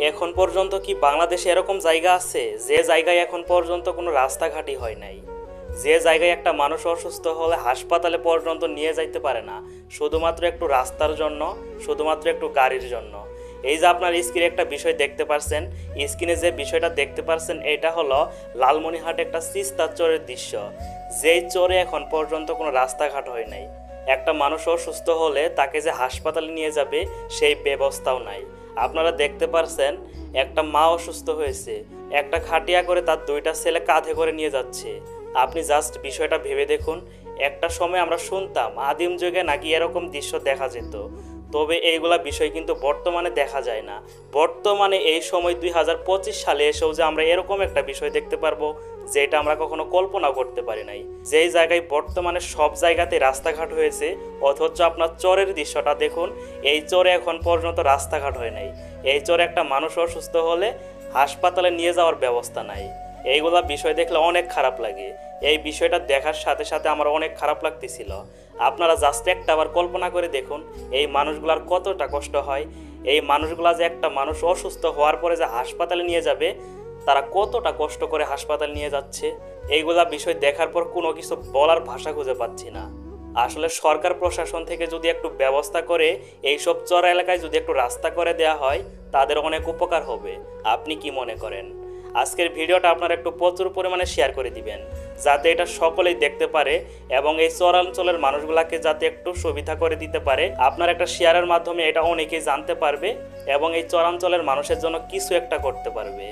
এখন পর্যন্ত কি বাংলাদেশে এরকম জায়গা আছে যে জায়গায় এখন পর্যন্ত কোনো রাস্তাঘাটই হয় নাই, যে জায়গায় একটা মানুষ অসুস্থ হলে হাসপাতালে পর্যন্ত নিয়ে যাইতে পারে না শুধুমাত্র একটু রাস্তার জন্য, শুধুমাত্র একটু গাড়ির জন্য? এই যে আপনার স্ক্রিনে একটা বিষয় দেখতে পারছেন, স্ক্রিনে যে বিষয়টা দেখতে পারছেন এটা হলো লালমনিরহাট একটা তিস্তা চরের দৃশ্য, যেই চরে এখন পর্যন্ত কোনো রাস্তাঘাট হয় নাই। একটা মানুষ অসুস্থ হলে তাকে যে হাসপাতালে নিয়ে যাবে সেই ব্যবস্থাও নাই। আপনারা দেখতে পারছেন একটা মা অসুস্থ হয়েছে, একটা খাটিয়া করে তার দুইটা ছেলে কাঁধে করে নিয়ে যাচ্ছে। আপনি জাস্ট বিষয়টা ভেবে দেখুন, একটা সময় আমরা শুনতাম আদিম যুগে নাকি এরকম দৃশ্য দেখা যেত, তবে এইগুলা বিষয় কিন্তু বর্তমানে দেখা যায় না। বর্তমানে এই সময় 2025 সালে এসেও যে আমরা এরকম একটা বিষয় দেখতে পারবো যেটা আমরা কখনো কল্পনা করতে পারি নাই। যেই জায়গায় বর্তমানে সব জায়গাতে রাস্তাঘাট হয়েছে, অথচ আপনার চরের দৃশ্যটা দেখুন, এই চরে এখন পর্যন্ত রাস্তাঘাট হয় নাই। এই চরে একটা মানুষ অসুস্থ হলে হাসপাতালে নিয়ে যাওয়ার ব্যবস্থা নাই। এইগুলা বিষয় দেখলে অনেক খারাপ লাগে। এই বিষয়টা দেখার সাথে সাথে আমার অনেক খারাপ লাগতেছিল। আপনারা জাস্ট একটা আবার কল্পনা করে দেখুন এই মানুষগুলার কতটা কষ্ট হয়। এই মানুষগুলা যে একটা মানুষ অসুস্থ হওয়ার পরে যে হাসপাতালে নিয়ে যাবে, তারা কতটা কষ্ট করে হাসপাতাল নিয়ে যাচ্ছে। এইগুলা বিষয় দেখার পর কোনো কিছু বলার ভাষা খুঁজে পাচ্ছি না। আসলে সরকার প্রশাসন থেকে যদি একটু ব্যবস্থা করে এইসব চর এলাকায় যদি একটু রাস্তা করে দেওয়া হয়, তাদের অনেক উপকার হবে। আপনি কি মনে করেন? আজকের ভিডিওটা আপনারা একটু প্রচুর পরিমাণে শেয়ার করে দিবেন, যাতে এটা সকলেই দেখতে পারে এবং এই চরাঞ্চলের মানুষগুলাকে যাতে একটু সুবিধা করে দিতে পারে। আপনার একটা শেয়ারের মাধ্যমে এটা অনেকেই জানতে পারবে এবং এই চরাঞ্চলের মানুষের জন্য কিছু একটা করতে পারবে।